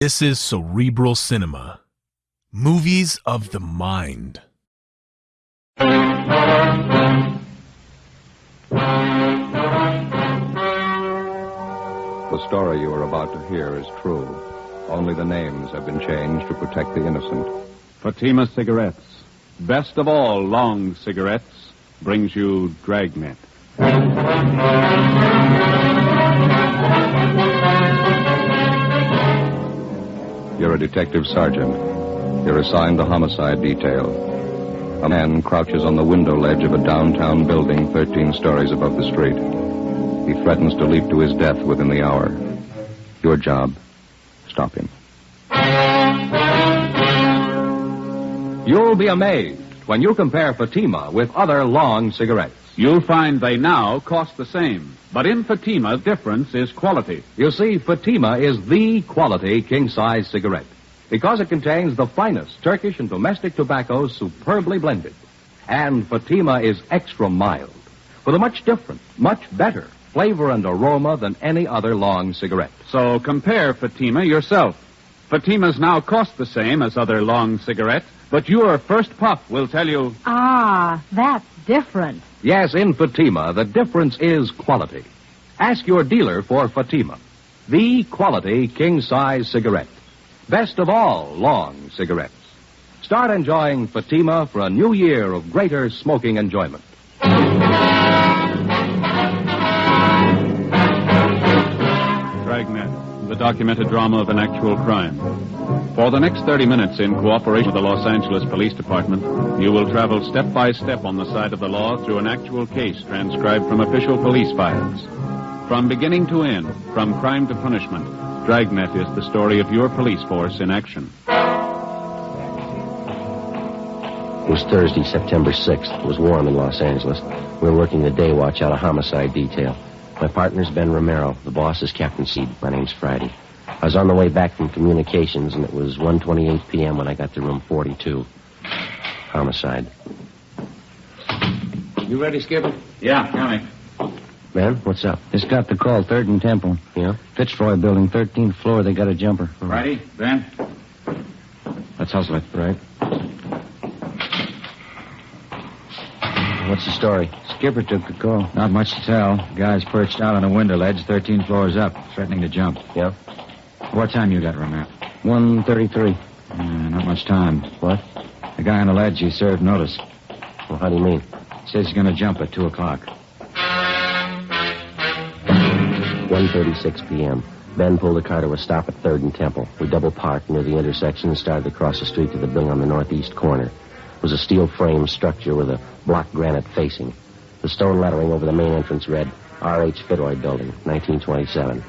This is Cerebral Cinema. Movies of the mind. The story you are about to hear is true. Only the names have been changed to protect the innocent. Fatima Cigarettes, best of all long cigarettes, brings you Dragnet. You're a detective sergeant. You're assigned the homicide detail. A man crouches on the window ledge of a downtown building 13 stories above the street. He threatens to leap to his death within the hour. Your job, stop him. You'll be amazed when you compare Fatima with other long cigarettes. You'll find they now cost the same. But in Fatima, the difference is quality. You see, Fatima is the quality king-size cigarette because it contains the finest Turkish and domestic tobaccos superbly blended. And Fatima is extra mild with a much different, much better flavor and aroma than any other long cigarette. So compare Fatima yourself. Fatimas now cost the same as other long cigarettes, but your first puff will tell you... Ah, that's different. Yes, in Fatima, the difference is quality. Ask your dealer for Fatima, the quality king-size cigarette. Best of all long cigarettes. Start enjoying Fatima for a new year of greater smoking enjoyment. Dragnet, the documented drama of an actual crime. For the next 30 minutes, in cooperation with the Los Angeles Police Department, you will travel step by step on the side of the law through an actual case transcribed from official police files. From beginning to end, from crime to punishment, Dragnet is the story of your police force in action. It was Thursday, September 6th. It was warm in Los Angeles. We were working the day watch out of homicide detail. My partner's Ben Romero. The boss is Captain Seed. My name's Friday. I was on the way back from communications, and it was 1:28 p.m. when I got to room 42. Homicide. You ready, Skipper? Yeah, coming. Ben, what's up? Just got the call, 3rd and Temple. Yeah? Fitzroy building, 13th floor. They got a jumper. Friday, Ben? Let's hustle it. Right. What's the story? Skipper took the call. Not much to tell. Guy's perched out on a window ledge, 13 floors up, threatening to jump. Yeah? What time you got, Romero? 1:33. Not much time. What? The guy on the ledge, he served notice. Well, how do you mean? Says he's going to jump at 2 o'clock. 1:36 p.m. Ben pulled the car to a stop at 3rd and Temple. We double parked near the intersection and started across the street to the building on the northeast corner. It was a steel frame structure with a block granite facing. The stone lettering over the main entrance read, R.H. Fidoy Building, 1927.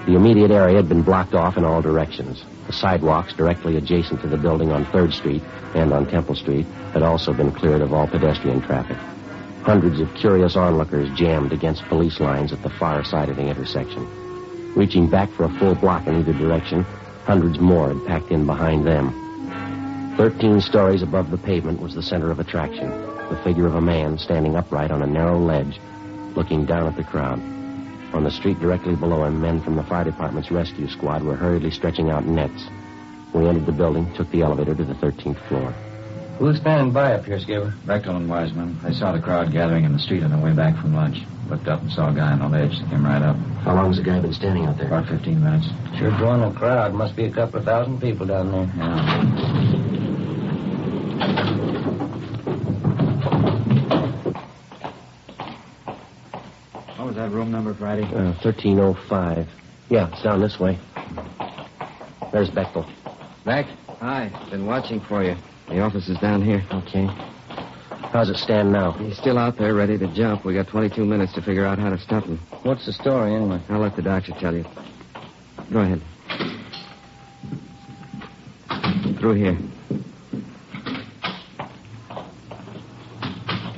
The immediate area had been blocked off in all directions. The sidewalks directly adjacent to the building on 3rd Street and on Temple Street had also been cleared of all pedestrian traffic. Hundreds of curious onlookers jammed against police lines at the far side of the intersection. Reaching back for a full block in either direction, hundreds more had packed in behind them. 13 stories above the pavement was the center of attraction, the figure of a man standing upright on a narrow ledge, looking down at the crowd. On the street directly below him, men from the fire department's rescue squad were hurriedly stretching out nets. We entered the building, took the elevator to the 13th floor. Who's standing by up here, Skipper? Bechtel and Wiseman. I saw the crowd gathering in the street on the way back from lunch. Looked up and saw a guy on the ledge. Came right up. How long has the guy been standing out there? About 15 minutes. Sure drawing a crowd. Must be a couple of thousand people down there. Yeah. What was that room number, Friday? 1305. Yeah, it's down this way. There's Bechtel. Beck? Hi. Been watching for you. The office is down here. Okay. How's it stand now? He's still out there ready to jump. We got 22 minutes to figure out how to stop him. What's the story, anyway? I'll let the doctor tell you. Go ahead. Through here.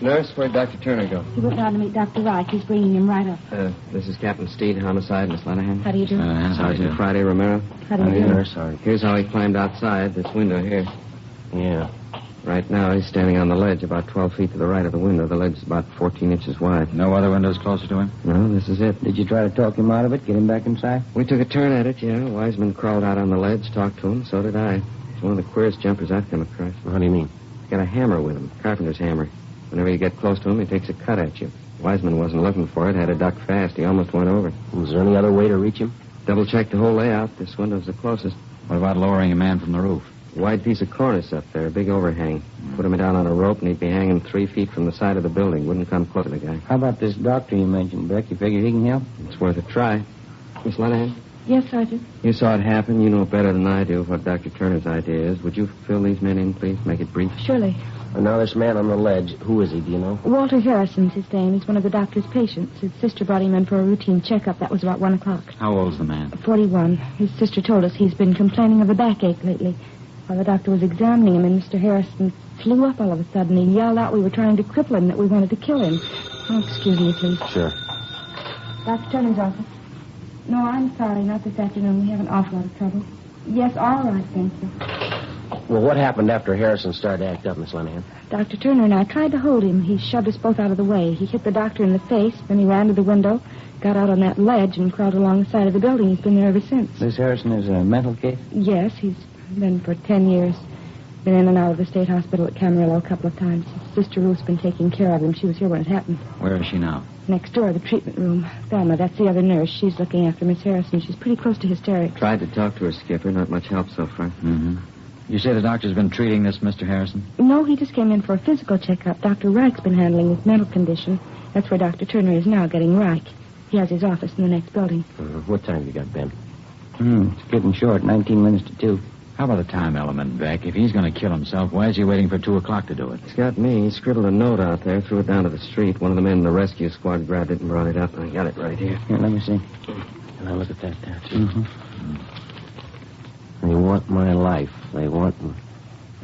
Nurse, where'd Dr. Turner go? He went down to meet Dr. Wright. He's bringing him right up. This is Captain Steed, homicide, Miss Lanahan. How do you do? Sergeant Friday Romero. How do you do? Nurse, sorry. Here's how he climbed outside this window here. Yeah. Right now, he's standing on the ledge about 12 feet to the right of the window. The ledge is about 14 inches wide. No other windows closer to him? No, this is it. Did you try to talk him out of it, get him back inside? We took a turn at it, yeah. Wiseman crawled out on the ledge, talked to him. So did I. He's one of the queerest jumpers I've come across. How do you mean? He's got a hammer with him, carpenter's hammer. Whenever you get close to him, he takes a cut at you. Wiseman wasn't looking for it, had to duck fast. He almost went over. Was there any other way to reach him? Double-checked the whole layout. This window's the closest. What about lowering a man from the roof? Wide piece of cornice up there, a big overhang. Put him down on a rope, and he'd be hanging 3 feet from the side of the building. Wouldn't come close to the guy. How about this doctor you mentioned, Beck? You figure he can help? It's worth a try. Miss Lenahan, Yes, Sergeant. you saw it happen. You know better than I do what Dr. Turner's idea is. Would you fill these men in, please? Make it brief. Surely. And now this man on the ledge, who is he, do you know? Walter Harrison's his name. He's one of the doctor's patients. His sister brought him in for a routine checkup. That was about 1 o'clock. How old's the man? 41. His sister told us he's been complaining of a backache lately. While the doctor was examining him, and Mr. Harrison flew up all of a sudden. He yelled out we were trying to cripple him, that we wanted to kill him. Oh, excuse me, please. Sure. Dr. Turner's office. No, I'm sorry, not this afternoon. We have an awful lot of trouble. Yes, all right, thank you. Well, what happened after Harrison started to act up, Miss Lenahan? Dr. Turner and I tried to hold him. He shoved us both out of the way. He hit the doctor in the face, then he ran to the window, got out on that ledge, and crawled along the side of the building. He's been there ever since. This Harrison is a mental case? Yes, he's been for 10 years. Been in and out of the state hospital at Camarillo a couple of times. His sister Ruth's been taking care of him. She was here when it happened. Where is she now? Next door, the treatment room. Thelma, that's the other nurse. She's looking after Miss Harrison. She's pretty close to hysterics. Tried to talk to her, Skipper. Not much help so far. Mm-hmm. You say the doctor's been treating this Mr. Harrison? No, he just came in for a physical checkup. Dr. Wright's been handling his mental condition. That's where Dr. Turner is now, getting Wright. He has his office in the next building. What time have you got, Ben? It's getting short, 19 minutes to 2. How about the time element, Beck? If he's going to kill himself, why is he waiting for 2 o'clock to do it? He's got me. He scribbled a note out there, threw it down to the street. One of the men in the rescue squad grabbed it and brought it up. I got it right here. Here, let me see. Can I look at that there, too? They want my life. They want...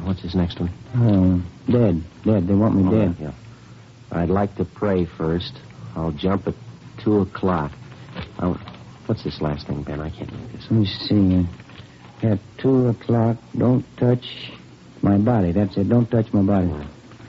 What's his next one? Dead. Dead. They want me dead. Yeah. I'd like to pray first. I'll jump at 2 o'clock. What's this last thing, Ben? I can't read this. Let me see. At 2 o'clock, don't touch my body. That's it. Don't touch my body.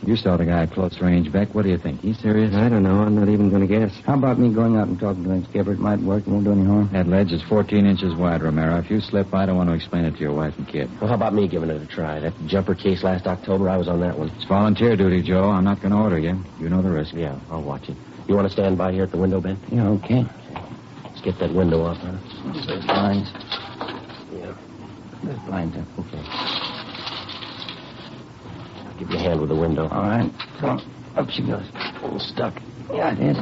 You saw the guy at close range, Beck. What do you think? He's serious? I don't know. I'm not even going to guess. How about me going out and talking to him, Skipper? It might work. It won't do any harm. That ledge is 14 inches wide, Romero. If you slip, I don't want to explain it to your wife and kid. Well, how about me giving it a try? That jumper case last October, I was on that one. It's volunteer duty, Joe. I'm not going to order you. You know the risk. Yeah, I'll watch it. You want to stand by here at the window, Ben? Yeah, okay. Let's get that window up, huh? There's blinds. Yeah. There's blinds. Okay. Give you a hand with the window. All right. So, up she goes. Oh, stuck. Yeah, it is.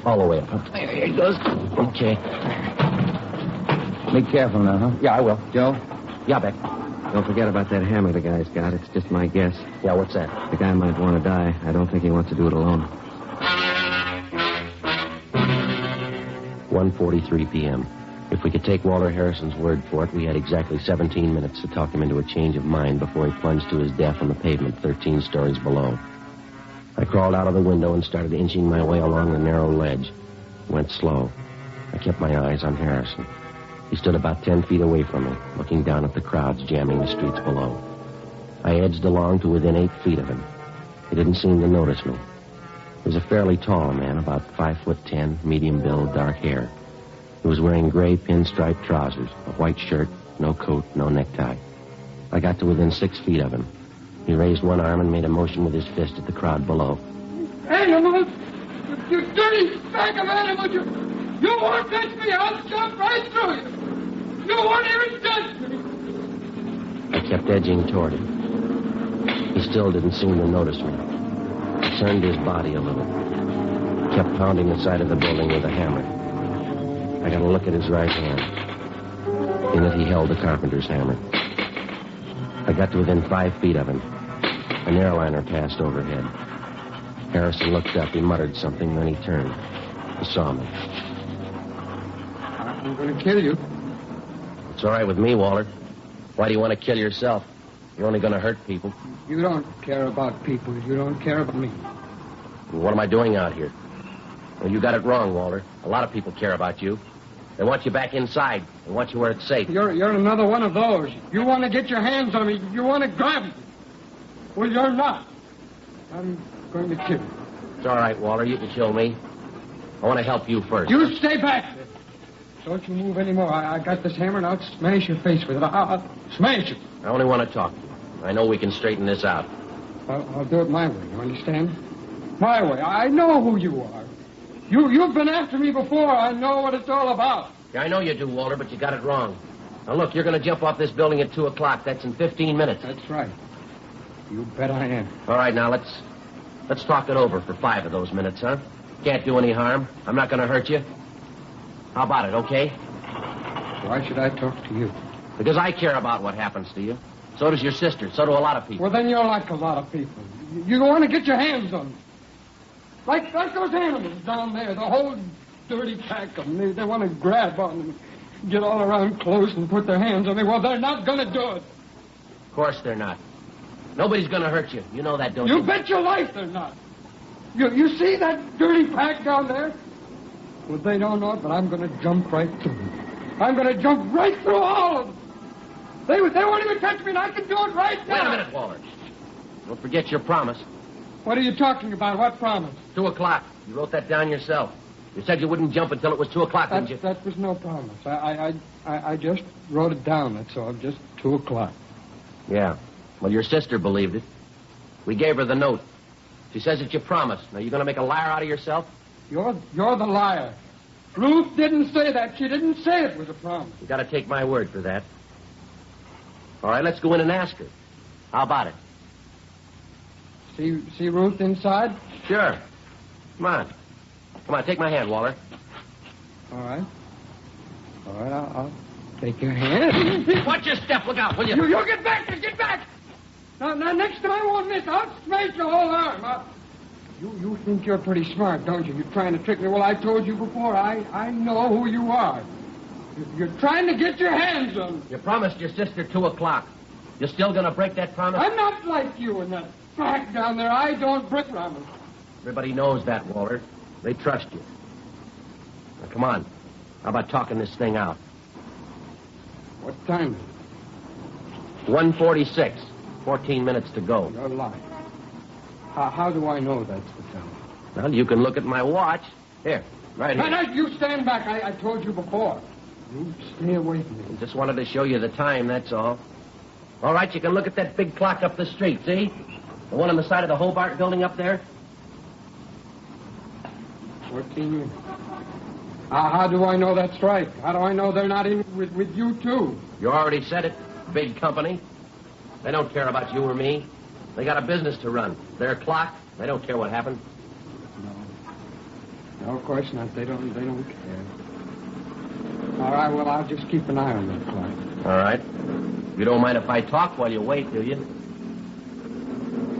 All the way up, huh? Here it goes. Okay. Be careful now, huh? Yeah, I will. Joe, Yeah, Beck. don't forget about that hammer the guy's got. It's just my guess. Yeah, what's that? The guy might want to die. I don't think he wants to do it alone. 1:43 p.m. If we could take Walter Harrison's word for it, we had exactly 17 minutes to talk him into a change of mind before he plunged to his death on the pavement 13 stories below. I crawled out of the window and started inching my way along the narrow ledge. Went slow. I kept my eyes on Harrison. He stood about 10 feet away from me, looking down at the crowds jamming the streets below. I edged along to within 8 feet of him. He didn't seem to notice me. He was a fairly tall man, about 5'10", medium build, dark hair. He was wearing gray pinstripe trousers, a white shirt, no coat, no necktie. I got to within 6 feet of him. He raised one arm and made a motion with his fist at the crowd below. Animals! You dirty sack of animals! You won't touch me! I'll jump right through you! You won't even touch me! I kept edging toward him. He still didn't seem to notice me. He turned his body a little. Kept pounding the side of the building with a hammer. I got a look at his right hand. In it, he held the carpenter's hammer. I got to within 5 feet of him. An airliner passed overhead. Harrison looked up. He muttered something, then he turned. He saw me. I'm going to kill you. It's all right with me, Walter. Why do you want to kill yourself? You're only going to hurt people. You don't care about people. You don't care about me. What am I doing out here? Well, you got it wrong, Walter. A lot of people care about you. They want you back inside. They want you where it's safe. You're another one of those. You want to get your hands on me. You want to grab me. Well, you're not. I'm going to kill you. It's all right, Walter. You can kill me. I want to help you first. You stay back. Don't you move anymore. I got this hammer, and I'll smash your face with it. I'll smash it. I only want to talk to you. I know we can straighten this out. I'll do it my way, you understand? My way. I know who you are. You've been after me before. I know what it's all about. Yeah, I know you do, Walter, but you got it wrong. Now, look, you're going to jump off this building at 2 o'clock. That's in 15 minutes. That's right. You bet I am. All right, now, let's talk it over for 5 of those minutes, huh? Can't do any harm. I'm not going to hurt you. How about it, okay? Why should I talk to you? Because I care about what happens to you. So does your sister. So do a lot of people. Well, then you're like a lot of people. You want to get your hands on them. Like those animals down there, the whole dirty pack of them. They want to grab on them, get all around close and put their hands on me. Well, they're not going to do it. Of course they're not. Nobody's going to hurt you. You know that, don't you? You bet your life they're not. You see that dirty pack down there? Well, they don't know it, but I'm going to jump right through them. I'm going to jump right through all of them. They won't even touch me, and I can do it right now. Wait a minute, Walter. Don't forget your promise. What are you talking about? What promise? 2 o'clock. You wrote that down yourself. You said you wouldn't jump until it was 2 o'clock, didn't you? That was no promise. I just wrote it down, that's all. Just 2 o'clock. Yeah. Well, your sister believed it. We gave her the note. She says that you promised. Now, you going to make a liar out of yourself? You're the liar. Ruth didn't say that. She didn't say it was a promise. You got to take my word for that. All right, let's go in and ask her. How about it? See Ruth inside? Sure. Come on. Come on, take my hand, Walter. All right. All right, I'll take your hand. Watch your step. Look out, will you? You get back. Get back. Now, next time I won't miss. I'll smash your whole arm. You think you're pretty smart, don't you? You're trying to trick me. Well, I told you before. I know who you are. You're trying to get your hands on me. You promised your sister 2 o'clock. You're still going to break that promise? I'm not like you and that back down there. I don't break promises. Everybody knows that, Walter. They trust you. Now, come on. How about talking this thing out? What time is it? 1:46. 14 minutes to go. You're lying. How do I know that's the time? Well, you can look at my watch. Here, right here. No, you stand back. I told you before. You stay away from me. I just wanted to show you the time, that's all. All right, you can look at that big clock up the street, see? The one on the side of the Hobart building up there? 14 minutes. How do I know that's right? How do I know they're not in with you, too? You already said it. Big company. They don't care about you or me. They got a business to run. Their clock, they don't care what happened. No, of course not. They don't care. All right, well, I'll just keep an eye on that clock. All right. You don't mind if I talk while you wait, do you?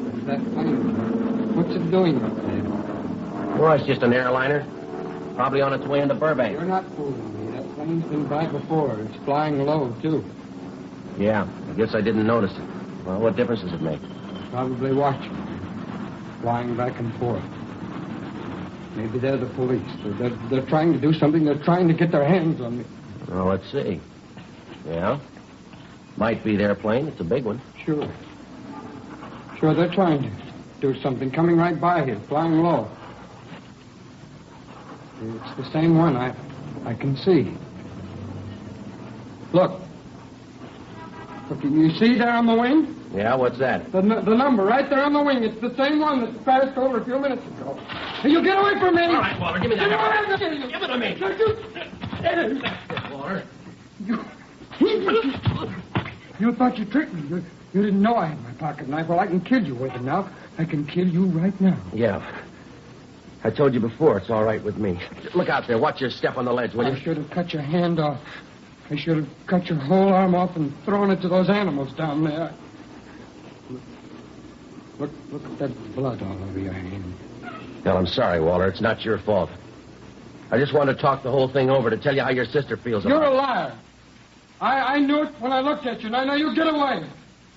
What's that plane? What's it doing up there? Well, it's just an airliner. Probably on its way into Burbank. You're not fooling me. That plane's been by before. It's flying low, too. Yeah, I guess I didn't notice it. Well, what difference does it make? Probably watching. Flying back and forth. Maybe they're the police. They're trying to do something. They're trying to get their hands on me. Well, let's see. Yeah? Might be their plane. It's a big one. Sure, they're trying to do something. Coming right by here, flying low. It's the same one. I can see. Look, you see there on the wing? Yeah, what's that? The number right there on the wing. It's the same one that passed over a few minutes ago. Hey, you get away from me! All right, Walter, give me that. Give it to me. Walter. You thought you tricked me. You didn't know I had my pocket knife. Well, I can kill you with it now. I can kill you right now. Yeah. I told you before, it's all right with me. Look out there. Watch your step on the ledge, will you? I should have cut your hand off. I should have cut your whole arm off and thrown it to those animals down there. Look at that blood all over your hand. Well, I'm sorry, Walter. It's not your fault. I just wanted to talk the whole thing over to tell you how your sister feels about it. You're a liar. I knew it when I looked at you, and I know you get away.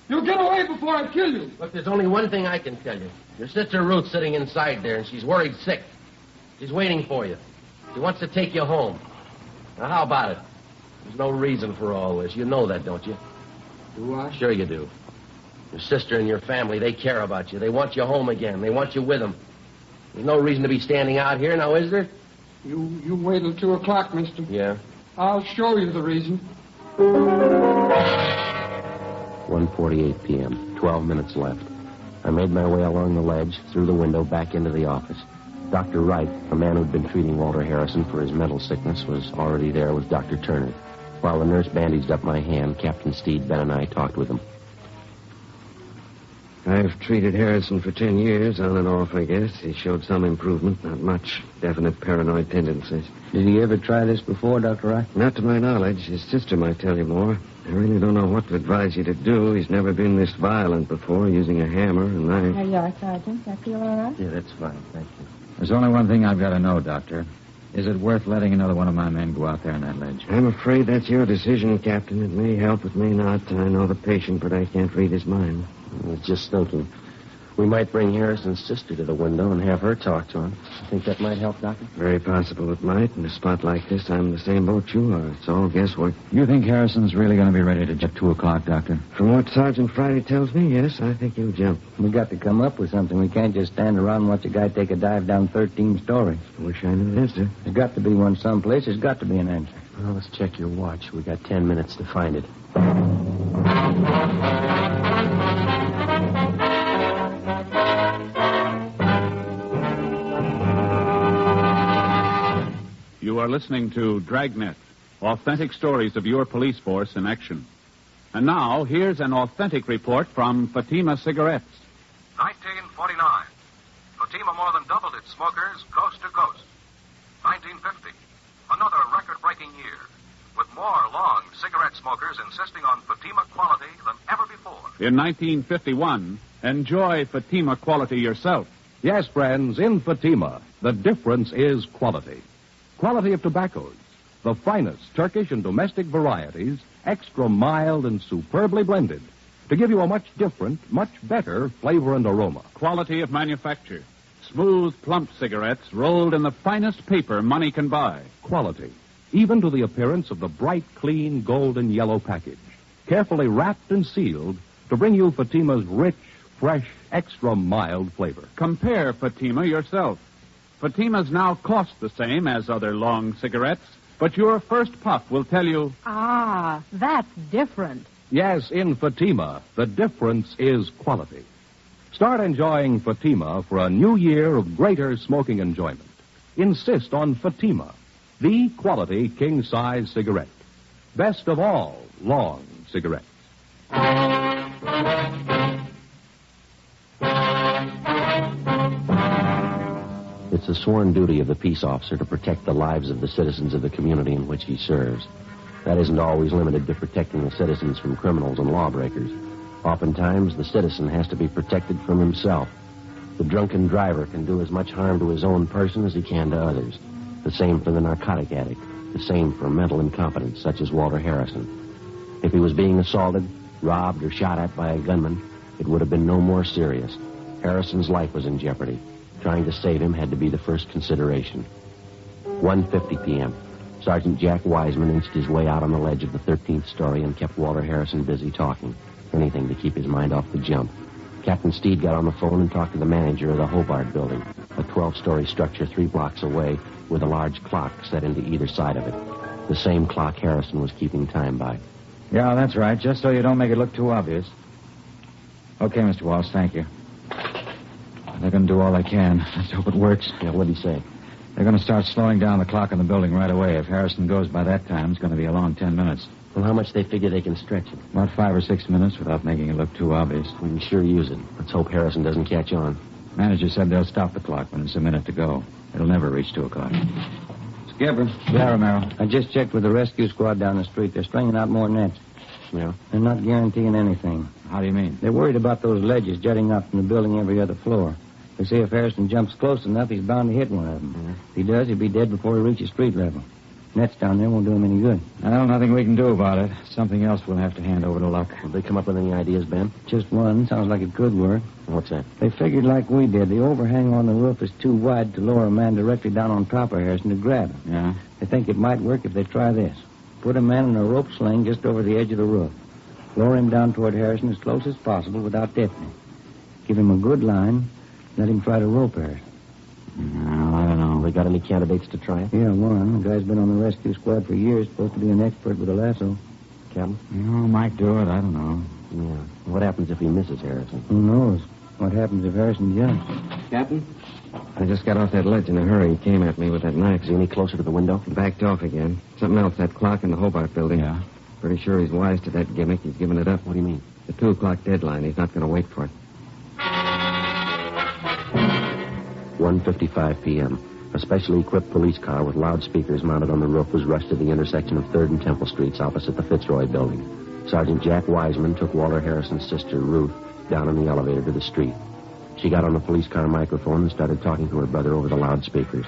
You get away before I kill you. Look, there's only one thing I can tell you. Your sister Ruth's sitting inside there, and she's worried sick. She's waiting for you. She wants to take you home. Now, how about it? There's no reason for all this. You know that, don't you? Do I? Sure you do. Your sister and your family, they care about you. They want you home again. They want you with them. There's no reason to be standing out here now, is there? You wait till 2 o'clock, mister. Yeah. I'll show you the reason. 1:48 p.m. 12 minutes left. I made my way along the ledge, through the window, back into the office. Dr. Wright, a man who'd been treating Walter Harrison for his mental sickness, was already there with Dr. Turner. While the nurse bandaged up my hand, Captain Steed, Ben, and I talked with him. I've treated Harrison for 10 years, on and off, I guess. He showed some improvement, not much. Definite paranoid tendencies. Did he ever try this before, Dr. Wright? Not to my knowledge. His sister might tell you more. I really don't know what to advise you to do. He's never been this violent before, using a hammer, a knife. There you are, Sergeant. I feel all right? Yeah, that's fine. Thank you. There's only one thing I've got to know, Doctor. Is it worth letting another one of my men go out there on that ledge? I'm afraid that's your decision, Captain. It may help, it may not. I know the patient, but I can't read his mind. I was just thinking. We might bring Harrison's sister to the window and have her talk to him. You think that might help, Doctor? Very possible it might. In a spot like this, I'm in the same boat you are. It's all guesswork. You think Harrison's really going to be ready to jump 2 o'clock, Doctor? From what Sergeant Friday tells me, yes, I think he'll jump. We got to come up with something. We can't just stand around and watch a guy take a dive down 13 stories. I wish I knew the answer. There's got to be one someplace. There's got to be an answer. Well, let's check your watch. We got 10 minutes to find it. You are listening to Dragnet, authentic stories of your police force in action. And now, here's an authentic report from Fatima Cigarettes. 1949. Fatima more than doubled its smokers coast to coast. 1950. Another record-breaking year, with more long cigarette smokers insisting on Fatima quality than ever before. In 1951, enjoy Fatima quality yourself. Yes, friends, in Fatima, the difference is quality. Quality of tobaccos, the finest Turkish and domestic varieties, extra mild and superbly blended, to give you a much different, much better flavor and aroma. Quality of manufacture. Smooth, plump cigarettes rolled in the finest paper money can buy. Quality, even to the appearance of the bright, clean, golden yellow package, carefully wrapped and sealed to bring you Fatima's rich, fresh, extra mild flavor. Compare Fatima yourself. Fatimas now cost the same as other long cigarettes, but your first puff will tell you... Ah, that's different. Yes, in Fatima, the difference is quality. Start enjoying Fatima for a new year of greater smoking enjoyment. Insist on Fatima, the quality king-size cigarette. Best of all long cigarettes. It's the sworn duty of the peace officer to protect the lives of the citizens of the community in which he serves. That isn't always limited to protecting the citizens from criminals and lawbreakers. Oftentimes, the citizen has to be protected from himself. The drunken driver can do as much harm to his own person as he can to others. The same for the narcotic addict. The same for mental incompetence, such as Walter Harrison. If he was being assaulted, robbed, or shot at by a gunman, it would have been no more serious. Harrison's life was in jeopardy. Trying to save him had to be the first consideration. 1:50 p.m. Sergeant Jack Wiseman inched his way out on the ledge of the 13th story and kept Walter Harrison busy talking. Anything to keep his mind off the jump. Captain Steed got on the phone and talked to the manager of the Hobart building, a 12-story structure 3 blocks away with a large clock set into either side of it. The same clock Harrison was keeping time by. Yeah, that's right, just so you don't make it look too obvious. Okay, Mr. Walsh, thank you. They're going to do all they can. Let's hope it works. Yeah, what'd he say? They're going to start slowing down the clock in the building right away. If Harrison goes by that time, it's going to be a long 10 minutes. Well, how much they figure they can stretch it? About 5 or 6 minutes without making it look too obvious. We can sure use it. Let's hope Harrison doesn't catch on. Manager said they'll stop the clock when it's a minute to go. It'll never reach 2 o'clock. Skipper. Yeah, Romero. I just checked with the rescue squad down the street. They're stringing out more nets. Yeah? They're not guaranteeing anything. How do you mean? They're worried about those ledges jutting out from the building every other floor. They say if Harrison jumps close enough, he's bound to hit one of them. Mm-hmm. If he does, he'll be dead before he reaches street level. Nets down there won't do him any good. Well, nothing we can do about it. Something else we'll have to hand over to luck. Did they come up with any ideas, Ben? Just one. Sounds like it could work. What's that? They figured like we did. The overhang on the roof is too wide to lower a man directly down on top of Harrison to grab him. Yeah? They think it might work if they try this. Put a man in a rope sling just over the edge of the roof. Lower him down toward Harrison as close as possible without deafening. Give him a good line. Let him try to rope Harrison. No, I don't know. They got any candidates to try it? Yeah, one. The guy's been on the rescue squad for years. Supposed to be an expert with a lasso. Captain? No, might do it. I don't know. Yeah. What happens if he misses Harrison? Who knows? What happens if Harrison jumps? Captain? I just got off that ledge in a hurry. He came at me with that knife. Is he any closer to the window? Backed off again. Something else, that clock in the Hobart building. Yeah. Pretty sure he's wise to that gimmick. He's given it up. What do you mean? The 2 o'clock deadline. He's not going to wait for it. 1:55 p.m. A specially equipped police car with loudspeakers mounted on the roof was rushed to the intersection of 3rd and Temple Streets opposite the Fitzroy building. Sergeant Jack Wiseman took Walter Harrison's sister, Ruth, down in the elevator to the street. She got on the police car microphone and started talking to her brother over the loudspeakers.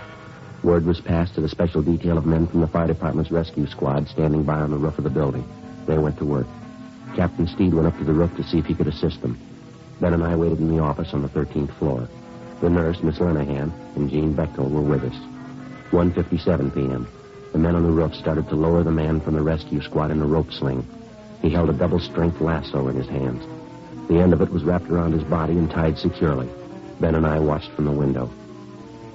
Word was passed to the special detail of men from the fire department's rescue squad standing by on the roof of the building. They went to work. Captain Steed went up to the roof to see if he could assist them. Ben and I waited in the office on the 13th floor. The nurse, Miss Lenahan, and Jean Bechtel were with us. 1:57 p.m. The men on the roof started to lower the man from the rescue squad in a rope sling. He held a double-strength lasso in his hands. The end of it was wrapped around his body and tied securely. Ben and I watched from the window.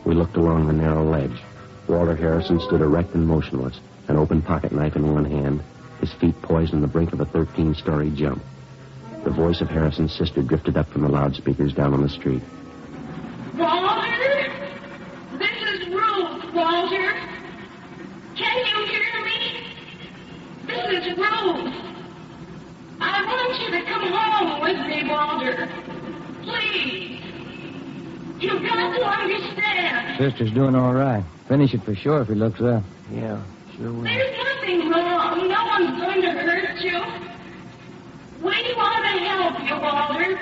We looked along the narrow ledge. Walter Harrison stood erect and motionless, an open pocket knife in one hand, his feet poised on the brink of a 13-story jump. The voice of Harrison's sister drifted up from the loudspeakers down on the street. Walter? This is Ruth, Walter. Can you hear me? This is Ruth. I want you to come home with me, Walter. Please. You've got to understand. Sister's doing all right. Finish it for sure if he looks up. Yeah, sure will. There's nothing wrong. No one's going to hurt you. We want to help you, Walter.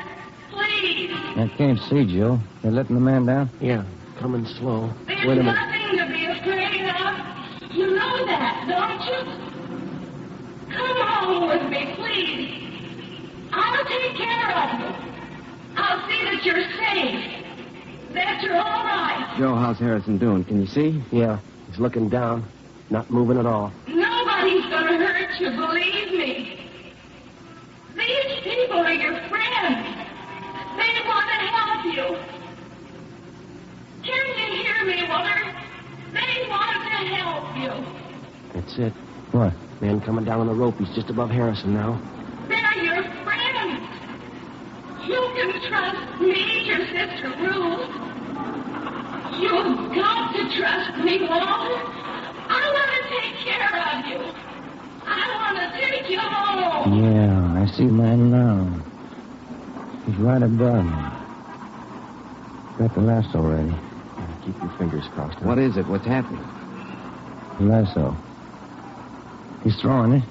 Please. I can't see, Joe. They're letting the man down? Yeah, coming slow. There's Wait a minute. nothing to be afraid of. You know that, don't you? Come home with me, please. I'll take care of you. I'll see that you're safe. That you're all right. Joe, how's Harrison doing? Can you see? Yeah, he's looking down, not moving at all. Nobody's going to hurt you, believe me. These people are your friends. They want to help you. Can you hear me, Walter? They want to help you. That's it. What? Man coming down on the rope. He's just above Harrison now. They're your friends. You can trust me, your sister Ruth. You've got to trust me, Walter. I want to take care of you. I want to take you home. Yeah, I see the man now. He's right above me. Got the lasso ready. Keep your fingers crossed. Huh? What is it? What's happening? The lasso. He's throwing it.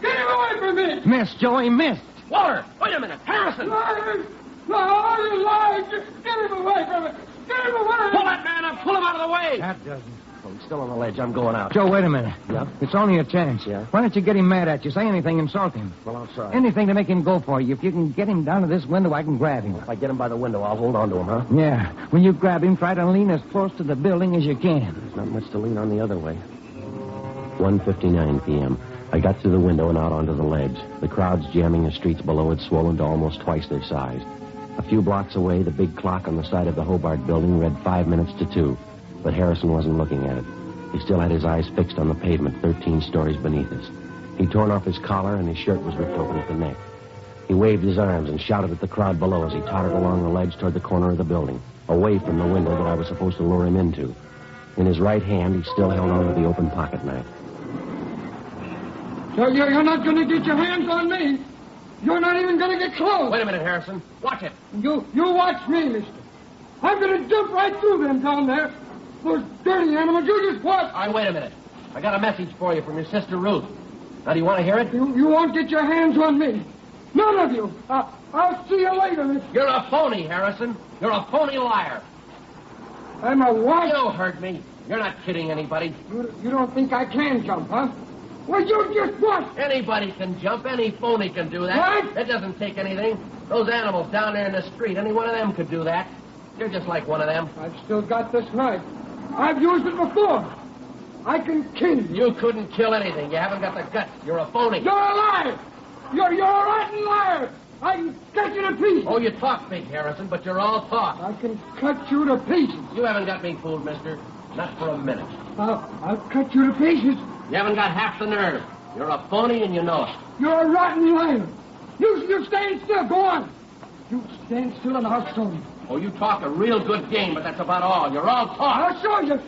Get him away from me! Missed, Joey, missed. Walter, wait a minute. Harrison! Liars! No, you lied! Just get him away from me! Get him away! Pull that man up. Pull him out of the way. That doesn't. Oh, he's still on the ledge. I'm going out. Joe, wait a minute. Yeah? It's only a chance. Yeah? Why don't you get him mad at you? Say anything, insult him. Well, I'll try. Anything to make him go for you. If you can get him down to this window, I can grab him. If I get him by the window, I'll hold on to him, huh? Yeah. When you grab him, try to lean as close to the building as you can. There's not much to lean on the other way. 1:59 p.m. I got through the window and out onto the ledge. The crowds jamming the streets below had swollen to almost twice their size. A few blocks away, the big clock on the side of the Hobart building read 5 minutes to 2, but Harrison wasn't looking at it. He still had his eyes fixed on the pavement 13 stories beneath us. He'd torn off his collar and his shirt was ripped open at the neck. He waved his arms and shouted at the crowd below as he tottered along the ledge toward the corner of the building, away from the window that I was supposed to lure him into. In his right hand, he still held on to the open pocket knife. So you're not going to get your hands on me. You're not even going to get close. Wait a minute, Harrison. Watch it. You watch me, mister. I'm going to jump right through them down there. Those dirty animals. You just watch. All right, wait a minute. I got a message for you from your sister, Ruth. Now, do you want to hear it? You won't get your hands on me. None of you. I'll see you later, mister. You're a phony, Harrison. You're a phony liar. I'm a what? You heard me. You're not kidding anybody. You don't think I can jump, huh? Well, you just what? Anybody can jump. Any phony can do that. What? It doesn't take anything. Those animals down there in the street, any one of them could do that. You're just like one of them. I've still got this knife. I've used it before. I can kill you. You couldn't kill anything. You haven't got the guts. You're a phony. You're alive. You're a rotten liar. I can cut you to pieces. Oh, you talk big, Harrison, but you're all talk. I can cut you to pieces. You haven't got me fooled, mister. Not for a minute. I'll cut you to pieces. You haven't got half the nerve. You're a phony and you know it. You're a rotten liar. You stand still. Go on. You stand still and I'll show you. Oh, you talk a real good game, but that's about all. You're all talk. I'll show you.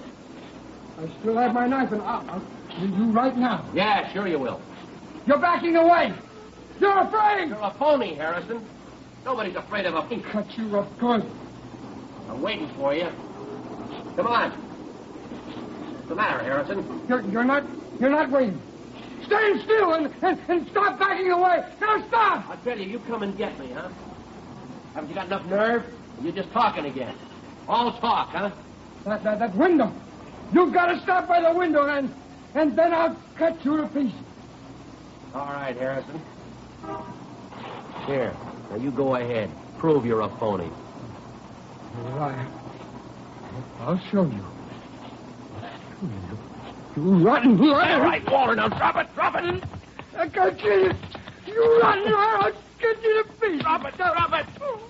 I still have my knife and I'll kill you right now. Yeah, sure you will. You're backing away. You're afraid. You're a phony, Harrison. Nobody's afraid of a phony. Cut you up good. I'm waiting for you. Come on. What's the matter, Harrison? You're not waiting. Stand still and stop backing away. Now stop. I tell you, you come and get me, huh? Haven't you got enough nerve? Or you just talking again? All talk, huh? That window. You've got to stop by the window and then I'll cut you to pieces. All right, Harrison. Here. Now you go ahead. Prove you're a phony. Liar. I'll show you. You rotten liar. All right, Walter, now drop it. I can't kill you. You rotten liar. I'll cut you to pieces. Drop it.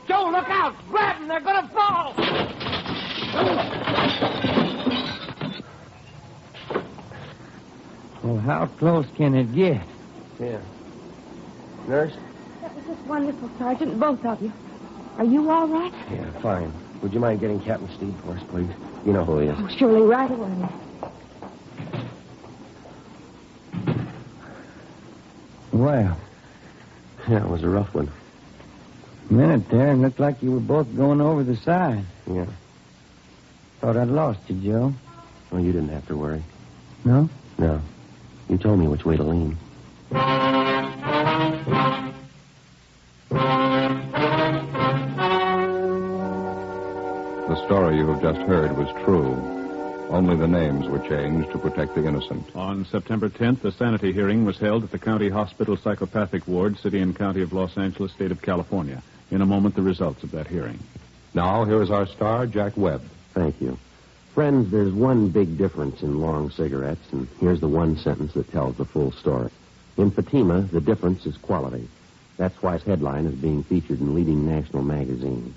Joe, look out. Grab them. They're going to fall. Well, how close can it get? Here. Nurse? That was just wonderful, Sergeant, both of you. Are you all right? Yeah, fine. Would you mind getting Captain Steed for us, please? You know who he is. Oh, surely, right away. Well, Yeah, it was a rough one. a minute there, and looked like you were both going over the side. Yeah. Thought I'd lost you, Joe. Well, you didn't have to worry. No? No. You told me which way to lean. The story you have just heard was true. Only the names were changed to protect the innocent. On September 10th, a sanity hearing was held at the County Hospital Psychopathic Ward, City and County of Los Angeles, State of California. In a moment, the results of that hearing. Now, here is our star, Jack Webb. Thank you. Friends, there's one big difference in long cigarettes, and here's the one sentence that tells the full story. In Fatima, the difference is quality. That's why its headline is being featured in leading national magazines.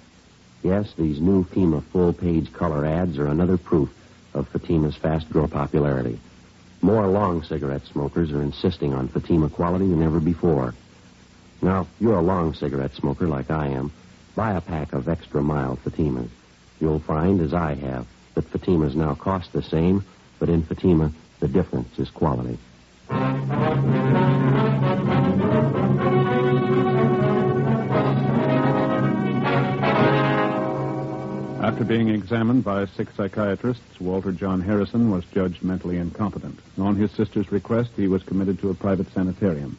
Yes, these new Fatima full-page color ads are another proof of Fatima's fast-growing popularity. More long cigarette smokers are insisting on Fatima quality than ever before. Now, if you're a long cigarette smoker like I am, buy a pack of extra mild Fatimas. You'll find, as I have, that Fatimas now cost the same, but in Fatima, the difference is quality. After being examined by 6 psychiatrists, Walter John Harrison was judged mentally incompetent. On his sister's request, he was committed to a private sanitarium.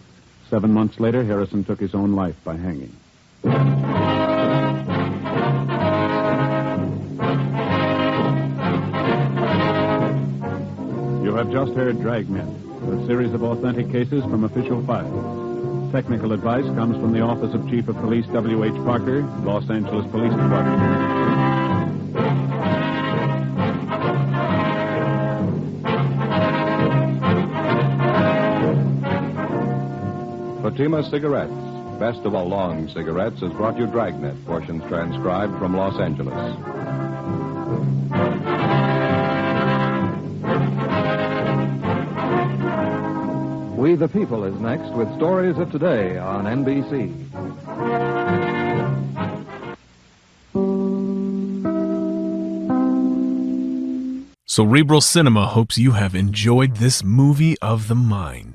7 months later, Harrison took his own life by hanging. You have just heard Dragnet, a series of authentic cases from official files. Technical advice comes from the Office of Chief of Police W.H. Parker, Los Angeles Police Department. Fatima Cigarettes, best of all long cigarettes, has brought you Dragnet, portions transcribed from Los Angeles. We the People is next with stories of today on NBC. Cerebral Cinema hopes you have enjoyed this movie of the mind.